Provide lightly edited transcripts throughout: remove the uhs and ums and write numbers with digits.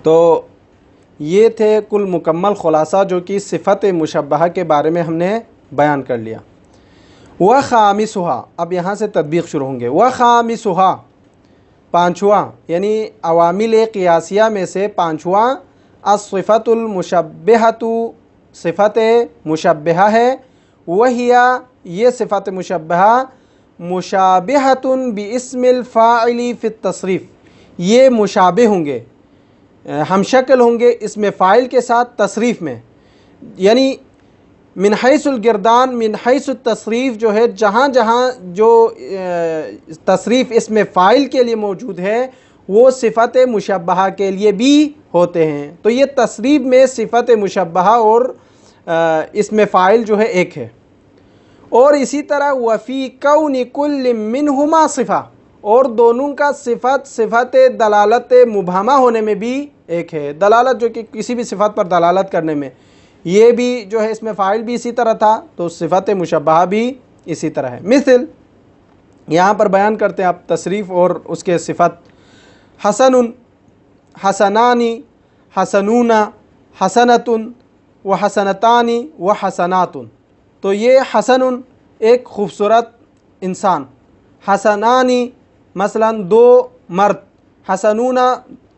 تو یہ تھے کل مکمل خلاصہ جو کہ صفت مشبہہ کے بارے میں ہم نے بیان کر لیا۔ وَخَامِسُهَا، اب یہاں سے تطبیق شروع ہوں گے۔ وَخَامِسُهَا، پانچواں یعنی عوامل قیاسیہ میں سے پانچواں، الصفۃ المشبہۃ، صفت مشبہہ ہے، وَهِيَ، یہ صفت مشبہہ، مشابہۃ باسم الفاعل فی التصریف، یہ مشابہ ہوں گے، ہم شکل ہوں گے اسم فاعل کے ساتھ تصریف میں، یعنی من حیث الگردان من حیث التصریف جو ہے، جہاں جہاں جو تصریف اسم فاعل کے لیے موجود ہے وہ صفت مشبہہ کے لیے بھی ہوتے ہیں۔ تو یہ تصریف میں صفت مشبہہ اور اسم فاعل جو ہے ایک ہے۔ اور اسی طرح وفی کون کل منہما صفہ، اور دونوں کا صفت دلالت مبہمہ ہونے میں بھی ایک ہے، دلالت جو کہ کسی بھی صفت پر دلالت کرنے میں، یہ بھی جو ہے اسم فاعل بھی اسی طرح تھا، تو صفت مشبہہ بھی اسی طرح ہے۔ مثل یہاں پر بیان کرتے ہیں آپ تصریف اور اس کے صفت، حسن، حسنانی، حسنون، حسنۃ، وحسنتان، وحسنات۔ تو یہ حسن ایک خوبصورت انسان، حسنانی مثلا دو مرد، حسنون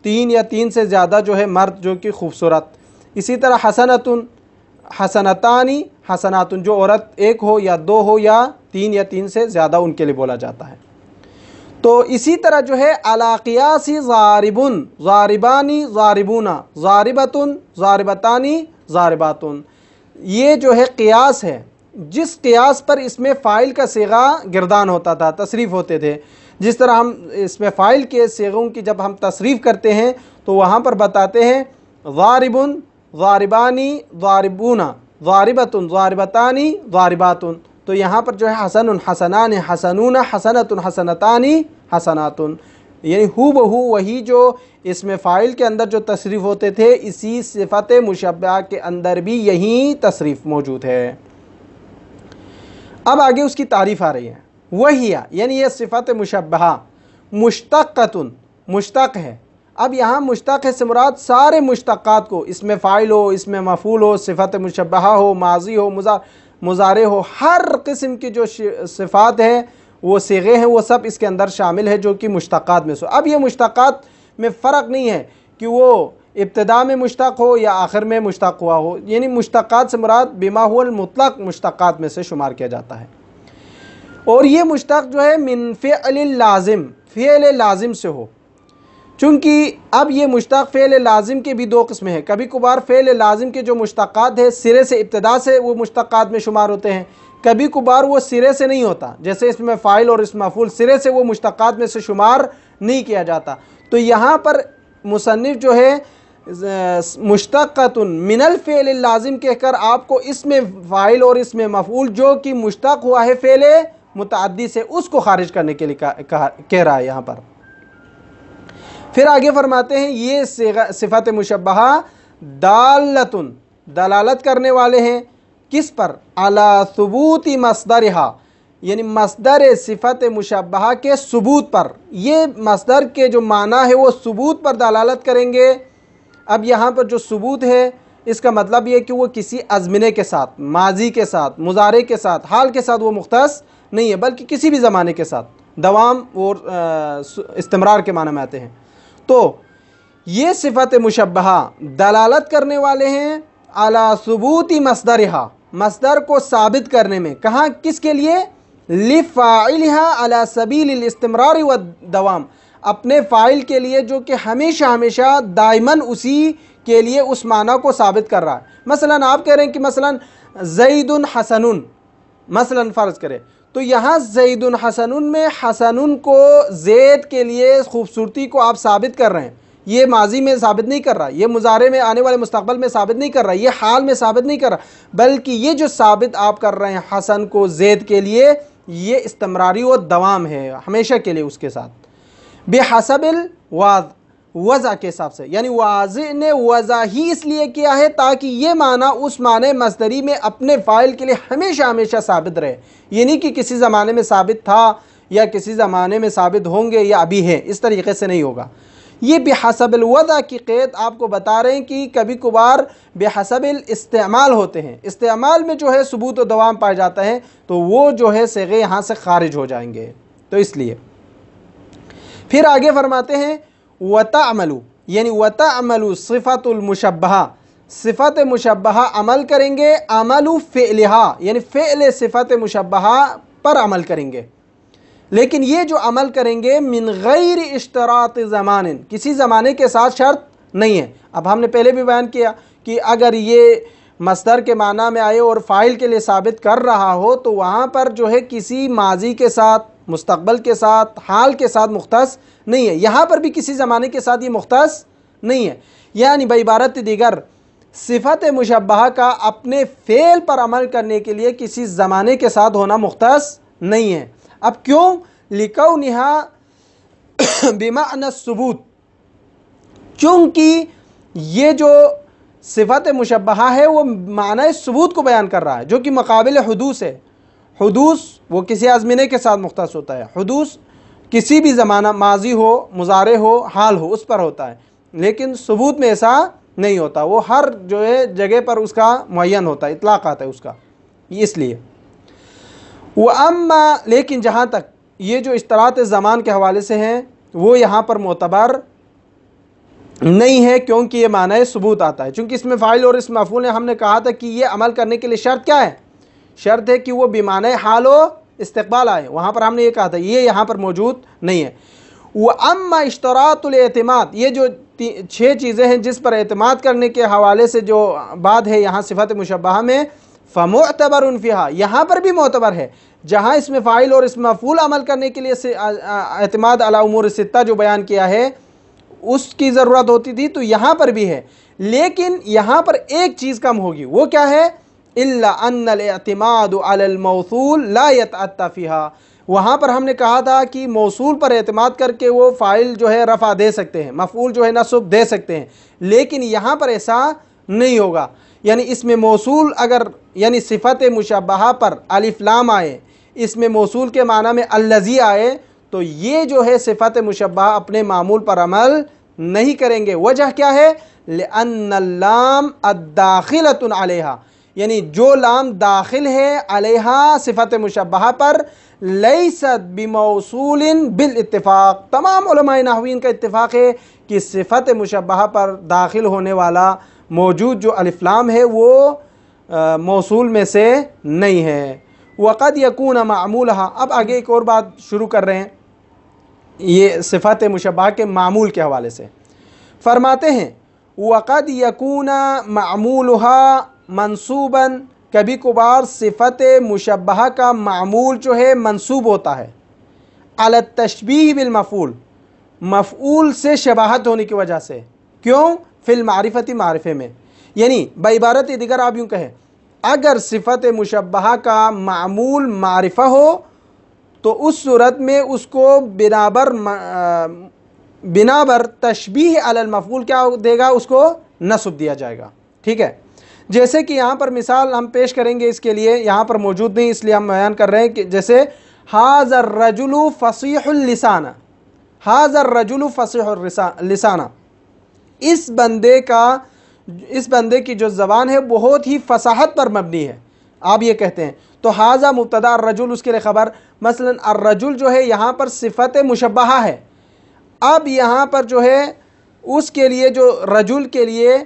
تین یا تین سے زیادہ جو ہے مرد جو کہ خوبصورت، اسی طرح حسنۃ، حسنتانی، حسنات، جو عورت ایک ہو یا دو ہو یا تین سے زیادہ ان کے لیے بولا جاتا ہے۔ تو اسی طرح جو ہے علی قیاس ضارب، ضاربانی، ضاربون، ضاربۃ، ضاربتانی، ضاربات، یہ جو ہے قیاس ہے، جس قیاس پر اس میں فاعل کا صیغہ گردان ہوتا تھا، تصریف ہوتے تھے۔ جس طرح ہم اس میں فاعل کے صیغوں کی جب ہم تصریف کرتے ہیں تو وہاں پر بتاتے ہیں ضارب، ضاربانی، ضاربون، ضاربۃ، ضاربتانی، ضاربات۔ تو یہاں پر جو ہے حسن، حسنان، حسنون، حسنۃ، حسنتانی، حسنات، یعنی ہو بہو وہی جو اس میں فاعل کے اندر جو تصریف ہوتے تھے اسی صفت مشبہہ کے اندر بھی یہی تصریف موجود ہے۔ اب آگے اس کی تعریف آ رہی ہے۔ وہی، یعنی یہ صفت مشبہہ مشتقۃ، مشتق ہے۔ اب یہاں مشتق سے مراد سارے مشتقات کو، اس میں فاعل ہو، اس میں مفعول ہو، صفت مشبہہ ہو، ماضی ہو، مضارع ہو، ہر قسم کی جو صفات ہے وہ صیغے ہیں وہ سب اس کے اندر شامل ہے جو کہ مشتقات میں سے۔ اب یہ مشتقات میں فرق نہیں ہے کہ وہ ابتدا میں مشتق ہو یا آخر میں مشتق ہوا ہو، یعنی مشتقات سے مراد بما هو المطلق مشتقات میں سے شمار کیا جاتا ہے۔ اور یہ مشتق جو ہے من فعل لازم، فعل لازم سے ہو، چونکہ اب یہ مشتق فعل لازم کے بھی دو قسمیں ہیں۔ کبھی کبھار فعل لازم کے جو مشتقات ہیں سرے سے، ابتدا سے وہ مشتقات میں شمار ہوتے ہیں، کبھی کبھار وہ سرے سے نہیں ہوتا، جیسے اس میں فاعل اور اس مفعول سرے سے وہ مشتقات میں سے شمار نہیں کیا جاتا۔ تو یہاں پر مصنف جو ہے مشتقۃ من الفعل اللازم کہہ کر آپ کو اس میں فاعل اور اس میں مفعول جو کہ مشتق ہوا ہے فعل متعدی سے اس کو خارج کرنے کے لیے کہہ رہا ہے یہاں پر۔ پھر آگے فرماتے ہیں یہ صفت مشبہہ دالۃ، دلالت کرنے والے ہیں کس پر؟ علی ثبوت مصدرہا، یعنی مصدر صفت مشبہہ کے ثبوت پر۔ یہ مصدر کے جو معنی ہے وہ ثبوت پر دلالت کریں گے۔ اب یہاں پر جو ثبوت ہے اس کا مطلب یہ کہ وہ کسی ازمنے کے ساتھ، ماضی کے ساتھ، مضارع کے ساتھ، حال کے ساتھ وہ مختص نہیں ہے، بلکہ کسی بھی زمانے کے ساتھ، دوام اور استمرار کے معنی میں آتے ہیں۔ تو یہ صفت مشبہہ دلالت کرنے والے ہیں علی ثبوت مصدرہا، مصدر کو ثابت کرنے میں، کہاں کس کے لیے؟ لفاعلها علی سبیل الاستمرار والدوام، اپنے فاعل کے لیے جو کہ ہمیشہ ہمیشہ دائماً اسی کے لیے اس معنی کو ثابت کر رہا ہے۔ مثلا آپ کہہ رہے ہیں کہ مثلا زید حسن، مثلا فرض کریں تو یہاں زید حسن میں حسن کو زید کے لیے خوبصورتی کو آپ ثابت کر رہے ہیں، یہ ماضی میں ثابت نہیں کر رہا، یہ مضارع میں آنے والے مستقبل میں ثابت نہیں کر رہا، یہ حال میں ثابت نہیں کر رہا، بلکہ یہ جو ثابت آپ کر رہے ہیں حسن کو زید کے لیے یہ استمراری و دوام ہے، ہمیشہ کے لیے اس کے ساتھ، بحسب الوضع کے حساب سے، یعنی واضح نے وضع ہی اس لیے کیا ہے تاکہ یہ معنی اس معنی مصدری میں اپنے فاعل کے لیے ہمیشہ ہمیشہ ثابت رہے، یہ نہیں کہ کسی زمانے میں ثابت تھا یا کسی زمانے میں ثابت ہوں گے یا ابھی ہے، اس طریقے سے نہیں ہوگا۔ یہ بحسب الوضع کی قید آپ کو بتا رہے ہیں کہ کبھی کبھار بحسب الاستعمال ہوتے ہیں، استعمال میں جو ہے ثبوت و دوام پایا جاتا ہے تو وہ جو ہے صیغے یہاں سے خارج ہو جائیں گے، تو اس لیے پھر آگے فرماتے ہیں وَتَعْمَلُ، یعنی وَتَعْمَلُ صفت المشبہہ، صفت مشبہہ عمل کریں گے، عمل فعلہا یعنی فعل صفت مشبہہ پر عمل کریں گے، لیکن یہ جو عمل کریں گے من غیر اشتراط زمان، کسی زمانے کے ساتھ شرط نہیں ہے۔ اب ہم نے پہلے بھی بیان کیا کہ اگر یہ مصدر کے معنی میں آئے اور فاعل کے لیے ثابت کر رہا ہو تو وہاں پر جو ہے کسی ماضی کے ساتھ، مستقبل کے ساتھ، حال کے ساتھ مختص نہیں ہے، یہاں پر بھی کسی زمانے کے ساتھ یہ مختص نہیں ہے، یعنی بعبارت دیگر صفت مشبہہ کا اپنے فعل پر عمل کرنے کے لیے کسی زمانے کے ساتھ ہونا مختص نہیں ہے۔ اب کیوں؟ لِكَوْنِهَا بِمَعْنَى الثُّبُوت، چونکہ یہ جو صفت مشبہہ ہے وہ معنی ثبوت کو بیان کر رہا ہے، جو کہ مقابل حدوث ہے۔ حدوث وہ کسی آزمنے کے ساتھ مختص ہوتا ہے، حدوث کسی بھی زمانہ، ماضی ہو، مضارع ہو، حال ہو، اس پر ہوتا ہے، لیکن ثبوت میں ایسا نہیں ہوتا، وہ ہر جو ہے جگہ پر اس کا معین ہوتا ہے، اطلاق آتا ہے اس کا، اس لیے وَأَمَّا، لیکن جہاں تک یہ جو اشتراط زمان کے حوالے سے ہیں وہ یہاں پر معتبر نہیں ہے، کیونکہ یہ معنی ثبوت آتا ہے، چونکہ اس میں فاعل اور اس مفعول نے، ہم نے کہا تھا کہ یہ عمل کرنے کے لیے شرط کیا ہے؟ شرط ہے کہ وہ بمعنی حال و استقبال آئے، وہاں پر ہم نے یہ کہا تھا، یہ یہاں پر موجود نہیں ہے۔ وَأَمَّا اشتراط الاعتماد، یہ جو 6 چیزیں ہیں جس پر اعتماد کرنے کے حوالے سے جو بات ہے یہاں صفت مشبہہ میں، فَمُعْتَبَرٌ فِيهَا، یہاں پر بھی معتبر ہے، جہاں اس میں فاعل اور اس مفعول عمل کرنے کے لیے اعتماد علی امور ستہ جو بیان کیا ہے اس کی ضرورت ہوتی تھی، تو یہاں پر بھی ہے، لیکن یہاں پر ایک چیز کم ہوگی، وہ کیا ہے؟ إِلَّا أَنَّ الْاعْتِمَادُ عَلَى الْمَوْصُولِ لَا يَتَأَتَّى فِيهَا، وہاں پر ہم نے کہا تھا کہ موصول پر اعتماد کر کے وہ فاعل جو ہے رفع دے سکتے ہیں، مفعول جو ہے نصب دے سکتے ہیں، لیکن یہاں پر ایسا نہیں ہوگا، یعنی اس میں موصول اگر یعنی صفت مشبہہ پر الف لام آئے، اس میں موصول کے معنی میں الذی آئے، تو یہ جو ہے صفت مشبہہ اپنے معمول پر عمل نہیں کریں گے۔ وجہ کیا ہے؟ لأن اللام الداخلۃ علیہا، یعنی جو لام داخل ہے علیہا صفت مشبہہ پر، لیست بموصول بالاتفاق، تمام علماء نحوین کا اتفاق ہے کہ صفت مشبہہ پر داخل ہونے والا موجود جو الف لام ہے وہ موصول میں سے نہیں ہے۔ وقد یکون معمولہا، اب آگے ایک اور بات شروع کر رہے ہیں یہ صفت مشبہہ کے معمول کے حوالے سے، فرماتے ہیں وقد یکون معمولہا منصوبا، کبھی کبھار صفت مشبہہ کا معمول جو ہے منصوب ہوتا ہے علی التشبیہ بالمفعول، مفعول سے شباہت ہونے کی وجہ سے، کیوں؟ فی المعرفتی، معرفے میں، یعنی بعبارت دیگر آپ یوں کہیں اگر صفت مشبہہ کا معمول معرفہ ہو تو اس صورت میں اس کو بنا بر تشبیہ علی المفعول کیا دے گا؟ اس کو نصب دیا جائے گا، ٹھیک ہے؟ جیسے کہ یہاں پر مثال ہم پیش کریں گے، اس کے لیے یہاں پر موجود نہیں اس لیے ہم بیان کر رہے ہیں کہ جیسے ھذا الرجل فصیح اللسان، ھذا الرجل فصیح اللسان، اس بندے کی جو زبان ہے بہت ہی فصاحت پر مبنی ہے، آپ یہ کہتے ہیں، تو ھذا مبتدا، الرجل اس کے لیے خبر، مثلا الرجل جو ہے یہاں پر صفت مشبہہ ہے، اب یہاں پر جو ہے اس کے لیے جو رجل کے لیے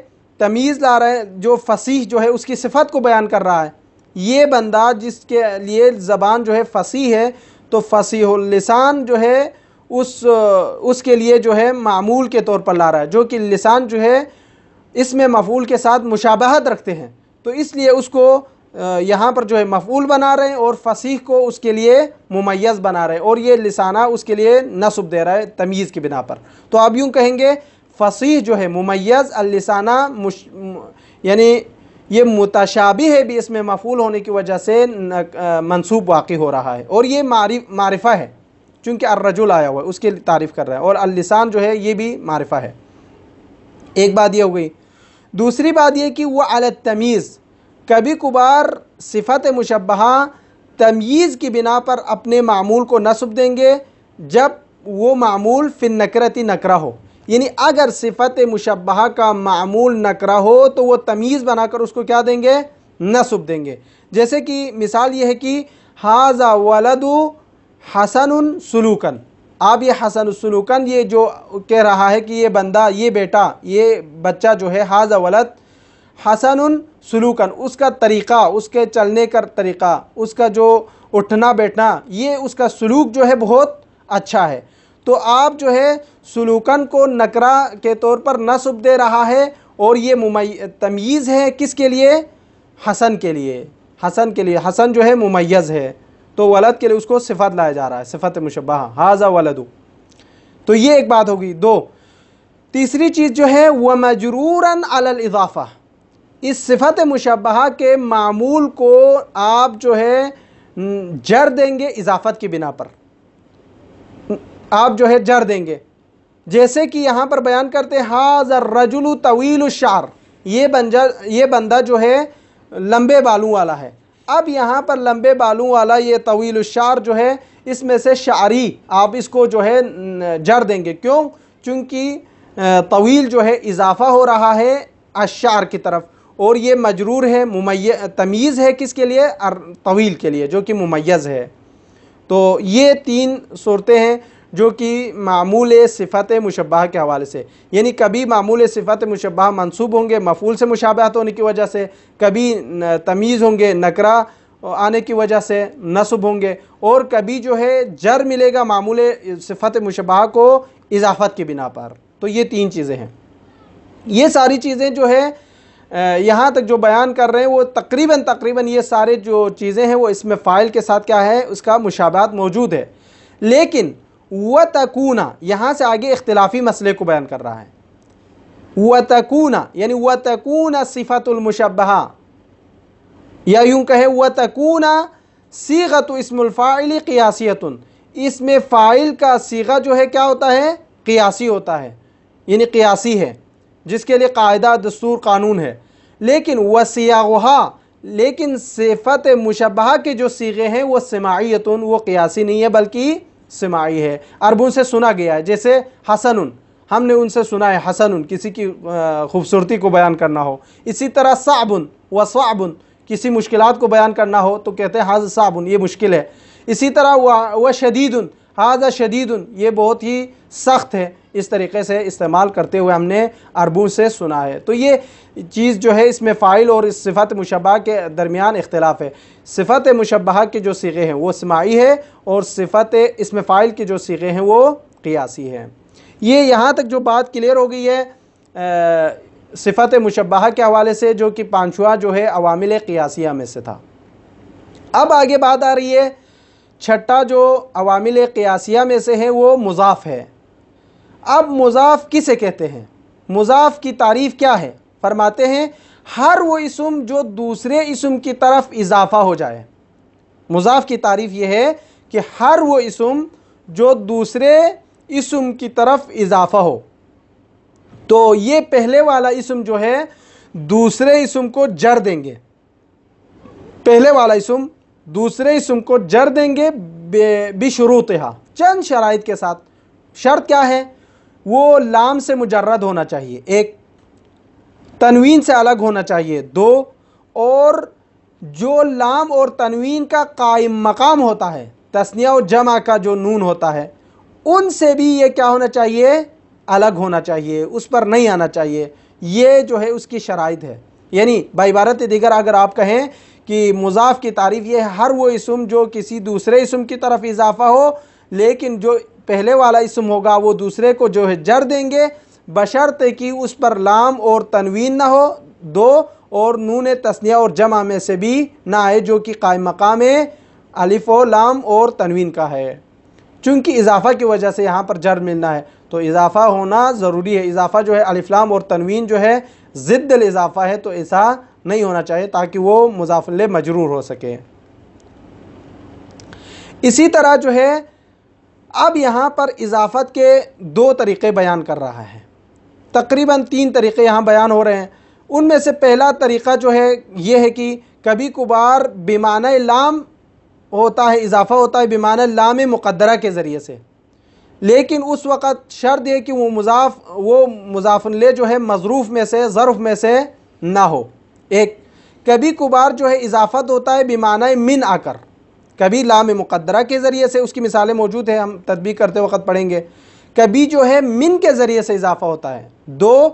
تمیز لا رہے ہیں، جو فصیح جو ہے اس کی صفت کو بیان کر رہا ہے، یہ بندہ جس کے لیے زبان جو ہے فصیح ہے، تو فصیح اللسان جو ہے اس کے لیے جو ہے معمول کے طور پر لا رہا ہے، جو کہ لسان جو ہے اس میں مفعول کے ساتھ مشابہت رکھتے ہیں، تو اس لیے اس کو یہاں پر جو ہے مفعول بنا رہے ہیں اور فصیح کو اس کے لیے ممیز بنا رہے ہیں، اور یہ لسانہ اس کے لیے نصب دے رہا ہے تمیز کی بنا پر، تو آپ یوں کہیں گے فصیح جو ہے ممیز، اللسانہ یعنی یہ متشابہ ہے بھی اس میں مفعول ہونے کی وجہ سے منصوب واقع ہو رہا ہے، اور یہ معرفہ ہے چونکہ الرجل آیا ہوا ہے اس کی تعریف کر رہا ہے، اور اللسان جو ہے یہ بھی معرفہ ہے۔ ایک بات یہ ہو گئی، دوسری بات یہ کہ وہ علی التمیز، کبھی کبھار صفت مشبہہ تمییز کی بنا پر اپنے معمول کو نصب دیں گے جب وہ معمول فی النکرتی نکرہ ہو، یعنی اگر صفت مشبہہ کا معمول نکرہ ہو تو وہ تمیز بنا کر اس کو کیا دیں گے؟ نصب دیں گے. جیسے کہ مثال یہ ہے کہ haoza ولد حسن سلوکن. آپ یہ حسن السلوکن یہ جو کہہ رہا ہے کہ یہ بندہ، یہ بیٹا، یہ بچہ جو ہے haoza ولد حسن سلوکن، اس کا طریقہ، اس کے چلنے کا طریقہ، اس کا جو اٹھنا بیٹھنا، یہ اس کا سلوک جو ہے بہت اچھا ہے. تو آپ جو ہے سلوکن کو نکرہ کے طور پر نصب دے رہا ہے، اور یہ تمییز ہے کس کے لیے؟ حسن کے لیے. حسن کے لیے، حسن جو ہے ممیز ہے، تو ولد کے لیے اس کو صفت لایا جا رہا ہے، صفت مشبہہ haoza ولد. تو یہ ایک بات ہوگی. دو، تیسری چیز جو ہے وَمَجْرُورًا عَلَى الْإِضَافَةِ. اس صفت مشبہہ کے معمول کو آپ جو ہے جر دیں گے اضافت کی بنا پر، آپ جو ہے جر دیں گے. جیسے کہ یہاں پر بیان کرتے ہیں haoza الرَّجُلُ طویل الشعر، یہ بندہ جو ہے لمبے بالوں والا ہے. اب یہاں پر لمبے بالوں والا یہ طویل الشعر جو ہے، اس میں سے شعری آپ اس کو جو ہے جر دیں گے. کیوں؟ چونکہ طویل جو ہے اضافہ ہو رہا ہے الشعر کی طرف، اور یہ مجرور ہے، تمیز ہے کس کے لیے؟ طویل کے لیے جو کہ ممیز ہے. تو یہ تین صورتیں ہیں جو کہ معمول صفت مشبہہ کے حوالے سے، یعنی کبھی معمول صفت مشبہہ منصوب ہوں گے مفعول سے مشابہت ہونے کی وجہ سے، کبھی تمیز ہوں گے نکرہ آنے کی وجہ سے نصب ہوں گے، اور کبھی جو ہے جر ملے گا معمول صفت مشبہہ کو اضافت کی بنا پر. تو یہ تین چیزیں ہیں. یہ ساری چیزیں جو ہے یہاں تک جو بیان کر رہے ہیں وہ تقریباً یہ سارے جو چیزیں ہیں وہ اس میں فاعل کے ساتھ کیا ہے؟ اس کا مشابہت موجود ہے. لیکن وَتَكُونَ یہاں سے آگے اختلافی مسئلے کو بیان کر رہا ہے. وَتَكُونَ یعنی وَتَكُونَ صفت المشبہہ، یا یوں کہے وَتَكُونَ صیغۃ اسم الفاعل قیاسیۃ. اس میں فاعل کا صیغہ جو ہے کیا ہوتا ہے؟ قیاسی ہوتا ہے، یعنی قیاسی ہے، جس کے لیے قاعدہ، دستور، قانون ہے. لیکن وَصِيَاغُهَا لیکن صفت مشبہہ کے جو صیغے ہیں وہ سماعیۃ، وہ قیاسی نہیں ہے بلکہ سماعی ہے، عربوں سے سنا گیا ہے. جیسے حسن، ہم نے ان سے سنا ہے حسن، کسی کی خوبصورتی کو بیان کرنا ہو. اسی طرح صعب وصعب، کسی مشکلات کو بیان کرنا ہو تو کہتے ہیں haoza صعب، یہ مشکل ہے. اسی طرح وشدید haoza شدید، یہ بہت ہی سخت ہے. اس طریقے سے استعمال کرتے ہوئے ہم نے عربوں سے سنا ہے. تو یہ چیز جو ہے اس میں فاعل اور اس صفت مشبہہ کے درمیان اختلاف ہے. صفت مشبہہ کے جو صیغے ہیں وہ سماعی ہے، اور صفت اس میں فاعل کے جو صیغے ہیں وہ قیاسی ہیں. یہ یہاں تک جو بات کلیئر ہو گئی ہے صفت مشبہہ کے حوالے سے، جو کہ پانچواں جو ہے عوامل قیاسیہ میں سے تھا. اب آگے بات آ رہی ہے چھٹا جو عوامل قیاسیہ میں سے ہے وہ مضاف ہے. اب مضاف کسے کہتے ہیں؟ مضاف کی تعریف کیا ہے؟ فرماتے ہیں ہر وہ اسم جو دوسرے اسم کی طرف اضافہ ہو جائے. مضاف کی تعریف یہ ہے کہ ہر وہ اسم جو دوسرے اسم کی طرف اضافہ ہو. تو یہ پہلے والا اسم جو ہے دوسرے اسم کو جر دیں گے. پہلے والا اسم دوسرے اسم کو جر دیں گے بشروطہا، چند شرائط کے ساتھ. شرط کیا ہے؟ وہ لام سے مجرد ہونا چاہیے، ایک، تنوین سے الگ ہونا چاہیے، دو، اور جو لام اور تنوین کا قائم مقام ہوتا ہے، تثنیہ و جمع کا جو نون ہوتا ہے، ان سے بھی یہ کیا ہونا چاہیے؟ الگ ہونا چاہیے، اس پر نہیں آنا چاہیے. یہ جو ہے اس کی شرائط ہے. یعنی بعبارت دیگر اگر آپ کہیں کہ مضاف کی تعریف یہ ہے ہر وہ اسم جو کسی دوسرے اسم کی طرف اضافہ ہو، لیکن جو پہلے والا اسم ہوگا وہ دوسرے کو جو ہے جر دیں گے، بشرط کہ اس پر لام اور تنوین نہ ہو، دو، اور نون تثنیہ اور جمع میں سے بھی نہ آئے جو کہ قائم مقام الف و لام اور تنوین کا ہے. چونکہ اضافہ کی وجہ سے یہاں پر جر ملنا ہے تو اضافہ ہونا ضروری ہے. اضافہ جو ہے الف لام اور تنوین جو ہے ضد الاضافہ ہے، تو ایسا نہیں ہونا چاہیے تاکہ وہ مضاف الیہ مجرور ہو سکے. اسی طرح جو ہے اب یہاں پر اضافت کے دو طریقے بیان کر رہا ہے. تقریباً 3 طریقے یہاں بیان ہو رہے ہیں. ان میں سے پہلا طریقہ جو ہے یہ ہے کہ کبھی کبھار بمعنی لام ہوتا ہے، اضافہ ہوتا ہے بمعنی لام مقدرہ کے ذریعے سے. لیکن اس وقت شرط یہ کہ وہ مضاف الیہ جو ہے مظروف میں سے ظرف میں سے نہ ہو۔ ایک کبھی کبھار جو ہے اضافت ہوتا ہے بمعنی من آ کر، کبھی لام مقدرہ کے ذریعے سے، اس کی مثالیں موجود ہیں، ہم تطبیق کرتے وقت پڑھیں گے۔ کبھی جو ہے من کے ذریعے سے اضافہ ہوتا ہے، دو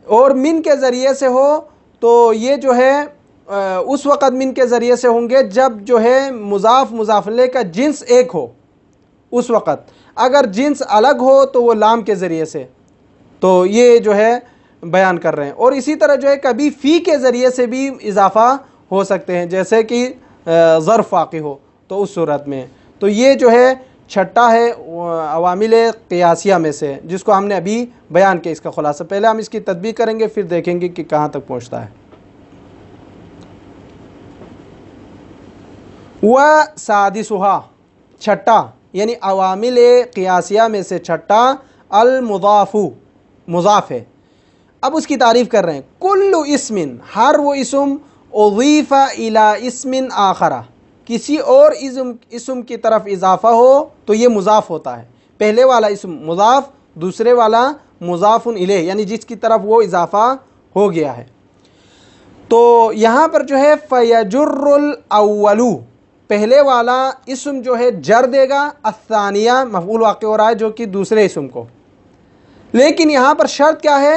اور من کے ذریعے سے ہو تو یہ جو ہے اس وقت من کے ذریعے سے ہوں گے جب جو ہے مضاف الیہ کا جنس ایک ہو، اس وقت۔ اگر جنس الگ ہو تو وہ لام کے ذریعے سے، تو یہ جو ہے بیان کر رہے ہیں۔ اور اسی طرح جو ہے کبھی فی کے ذریعے سے بھی اضافہ ہو سکتے ہیں، جیسے کہ ظرف واقع ہو تو اس صورت میں۔ تو یہ جو ہے چھٹا ہے عوامل قیاسیہ میں سے، جس کو ہم نے ابھی بیان کیا اس کا خلاصہ۔ پہلے ہم اس کی تطبیق کریں گے، پھر دیکھیں گے کہ کہاں تک پہنچتا ہے۔ وَسَادِسُهَا، چھٹا یعنی عوامل قیاسیہ میں سے چھٹا، المضاف، مضاف ہے۔ اب اس کی تعریف کر رہے ہیں۔ کل اسم، ہر وہ اسم اضیف الی اسم آخر، کسی اور اسم کی طرف اضافہ ہو تو یہ مضاف ہوتا ہے۔ پہلے والا اسم مضاف، دوسرے والا مضاف الیہ، یعنی جس کی طرف وہ اضافہ ہو گیا ہے۔ تو یہاں پر جو ہے فیجر الاول، پہلے والا اسم جو ہے جر دے گا، الثانیہ مفعول واقع ہو رہا ہے جو کہ دوسرے اسم کو۔ لیکن یہاں پر شرط کیا ہے؟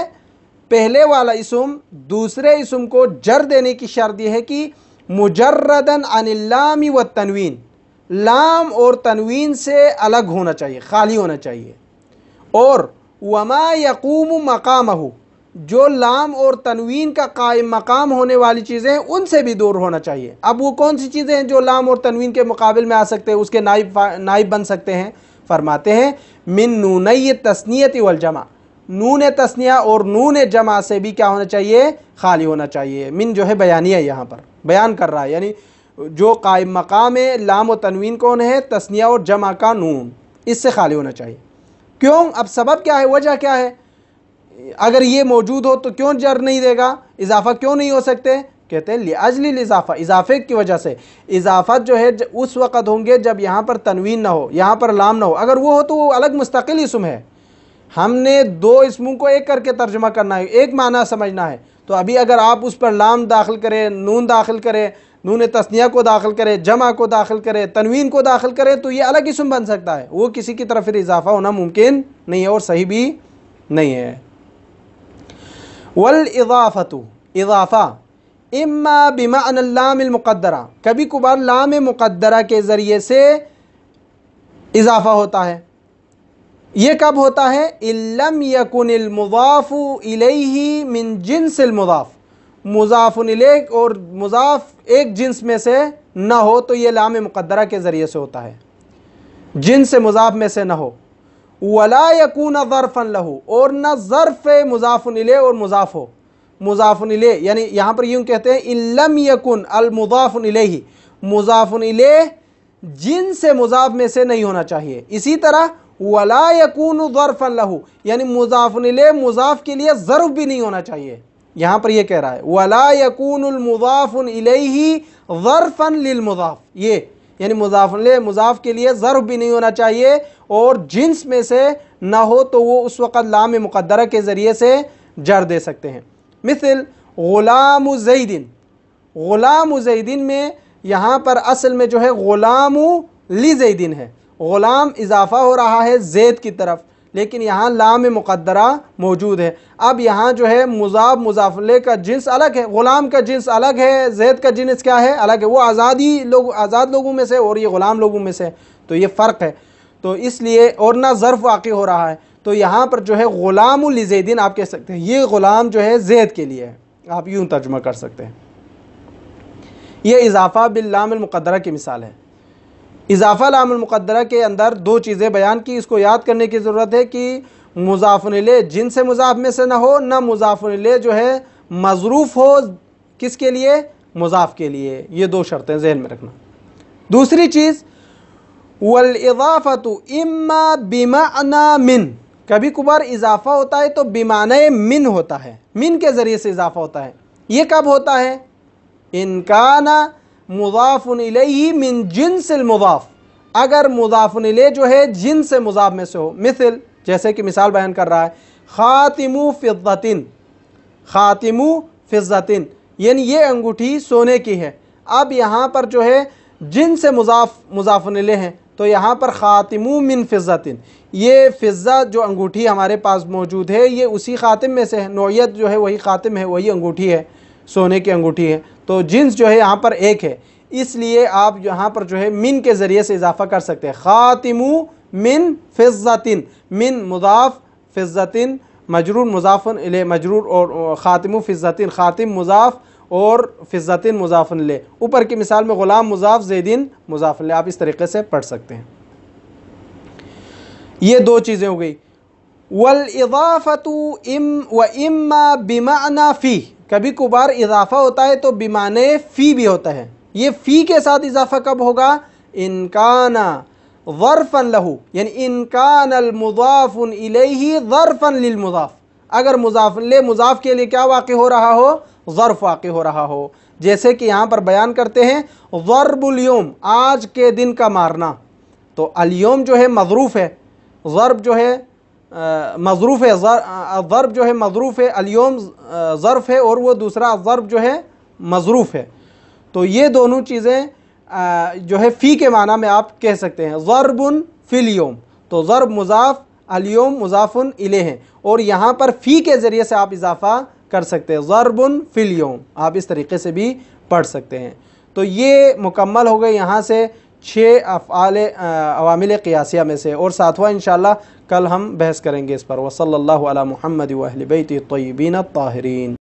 پہلے والا اسم دوسرے اسم کو جر دینے کی شرط یہ ہے کہ مجرداً عن اللام والتنوین، لام اور تنوین سے الگ ہونا چاہیے، خالی ہونا چاہیے۔ اور وما یقوم مقامہ، جو لام اور تنوین کا قائم مقام ہونے والی چیزیں ہیں ان سے بھی دور ہونا چاہیے۔ اب وہ کون سی چیزیں ہیں جو لام اور تنوین کے مقابل میں آ سکتے ہیں، اس کے نائب بن سکتے ہیں؟ فرماتے ہیں من نونی تثنیۃ والجمع، نون تثنیہ اور نون جمع سے بھی کیا ہونا چاہیے؟ خالی ہونا چاہیے۔ من جو ہے بیانیہ، یہاں پر بیان کر رہا ہے، یعنی جو قائم مقام ہے لام و تنوین کون ہے؟ تثنیہ اور جمع کا نون، اس سے خالی ہونا چاہیے۔ کیوں؟ اب سبب کیا ہے، وجہ کیا ہے؟ اگر یہ موجود ہو تو کیوں جر نہیں دے گا، اضافہ کیوں نہیں ہو سکتے؟ کہتے ہیں لِأَجْلِ الْإِضَافَہ، اضافے کی وجہ سے۔ اضافت جو ہے اس وقت ہوں گے جب یہاں پر تنوین نہ ہو، یہاں پر لام نہ ہو۔ اگر وہ ہو تو وہ الگ مستقل اسم ہے، ہم نے دو اسموں کو ایک کر کے ترجمہ کرنا ہے، ایک معنی سمجھنا ہے۔ تو ابھی اگر آپ اس پر لام داخل کریں، نون داخل کریں، نون تثنیہ کو داخل کریں، جمع کو داخل کریں، تنوین کو داخل کریں، تو یہ الگ اسم بن سکتا ہے، وہ کسی کی طرف پھر اضافہ ہونا ممکن نہیں ہے اور صحیح بھی نہیں ہے۔ والاضافۃ، اضافہ اما بمعنی اللام المقدرہ، کبھی کبھار لام مقدرہ کے ذریعے سے اضافہ ہوتا ہے۔ یہ کب ہوتا ہے؟ ان لم یکن المضاف الیہ من جنس المضاف، مضاف الیہ اور مضاف ایک جنس میں سے نہ ہو تو یہ لام مقدرہ کے ذریعے سے ہوتا ہے، جنس مضاف میں سے نہ ہو۔ ولا یکون ظرفا لہ، اور نہ ظرف مضاف الیہ اور مضاف ہو۔ مضاف الیہ یعنی یہاں پر یوں کہتے ہیں ان لم یکن المضاف الیہ، مضاف الیہ جنس مضاف میں سے نہیں ہونا چاہیے۔ اسی طرح ولا یکون ظرفا لہ، یعنی مضاف الیہ مضاف کے لیے ظرف بھی نہیں ہونا چاہیے۔ یہاں پر یہ کہہ رہا ہے ولا یکون المضاف الیہ ظرفا للمضاف، یہ یعنی مضاف الیہ مضاف کے لیے ظرف بھی نہیں ہونا چاہیے اور جنس میں سے نہ ہو تو وہ اس وقت لام مقدرہ کے ذریعے سے جر دے سکتے ہیں۔ مثل غلام زیدن، غلام زیدن میں یہاں پر اصل میں جو ہے غلام لزیدن ہے، غلام اضافہ ہو رہا ہے زید کی طرف، لیکن یہاں لام مقدرہ موجود ہے۔ اب یہاں جو ہے مضاف الیہ کا جنس الگ ہے، غلام کا جنس الگ ہے، زید کا جنس کیا ہے؟ الگ ہے، وہ آزاد لوگوں میں سے اور یہ غلام لوگوں میں سے، تو یہ فرق ہے۔ تو اس لیے اور نہ ظرف واقع ہو رہا ہے، تو یہاں پر جو ہے غلام لزیدن آپ کہہ سکتے ہیں، یہ غلام جو ہے زید کے لیے ہے، آپ یوں ترجمہ کر سکتے ہیں۔ یہ اضافہ باللام المقدرہ کی مثال ہے۔ اضافہ لام المقدرہ کے اندر دو چیزیں بیان کی، اس کو یاد کرنے کی ضرورت ہے کہ مضاف الیہ جنس مضاف میں سے نہ ہو، نہ مضاف الیہ جو ہے مظروف ہو کس کے لیے؟ مضاف کے لیے۔ یہ دو شرطیں ذہن میں رکھنا۔ دوسری چیز والاضافۃ اما بمعنی من، کبھی کبھار اضافہ ہوتا ہے تو بمعنی من ہوتا ہے، من کے ذریعے سے اضافہ ہوتا ہے۔ یہ کب ہوتا ہے؟ ان کان مضاف الیہ من جنس المضاف، اگر مضاف الیہ جو ہے جن سے مضاف میں سے ہو، مثل جیسے کہ مثال بیان کر رہا ہے خاتم فضۃ، خاتم فضۃ یعنی یہ انگوٹھی سونے کی ہے۔ اب یہاں پر جو ہے جن سے مضاف الیہ ہیں، تو یہاں پر خاتم من فضۃ، یہ فضہ جو انگوٹھی ہمارے پاس موجود ہے یہ اسی خاتم میں سے ہے، نوعیت جو ہے وہی خاتم ہے، وہی انگوٹھی ہے، سونے کی انگوٹھی ہے، تو جنس جو ہے یہاں پر ایک ہے، اس لیے آپ یہاں پر جو ہے من کے ذریعے سے اضافہ کر سکتے ہیں۔ خاتم من فضۃ، من مضاف، فضۃ مجرور مضاف الیہ مجرور، اور خاتم فضۃ خاتم مضاف اور فضۃ مضاف الیہ۔ اوپر کی مثال میں غلام مضاف، زیدین مضاف الیہ، آپ اس طریقے سے پڑھ سکتے ہیں۔ یہ دو چیزیں ہو گئی۔ والاضافۃ واما بمعنی فی، کبھی کبھار اضافہ ہوتا ہے تو بمعنی فی بھی ہوتا ہے۔ یہ فی کے ساتھ اضافہ کب ہوگا؟ ان کان ظرفا لہ، یعنی ان کان المضاف الیہ ظرفا للمضاف، اگر مضاف الیہ مضاف کے لیے کیا واقع ہو رہا ہو؟ ظرف واقع ہو رہا ہو، جیسے کہ یہاں پر بیان کرتے ہیں ضرب الیوم، آج کے دن کا مارنا، تو الیوم جو ہے مظروف ہے، ضرب جو ہے مظروف ہے، ضرب جو ہے مظروف ہے، الیوم ظرف ہے، اور وہ دوسرا ضرب جو ہے مظروف ہے، تو یہ دونوں چیزیں جو ہے فی کے معنی میں آپ کہہ سکتے ہیں۔ ضرب فی الیوم، تو ضرب مضاف، الیوم مضاف الیہ ہے، اور یہاں پر فی کے ذریعے سے آپ اضافہ کر سکتے ہیں، ضرب فی الیوم، آپ اس طریقے سے بھی پڑھ سکتے ہیں۔ تو یہ مکمل ہو گئے یہاں سے 6 افعال عوامل قیاسیہ میں سے، اور ساتواں انشاءاللہ کل ہم بحث کریں گے اس پر۔ وصلی اللہ علی محمد و اہل بیتہ الطیبین الطاہرین۔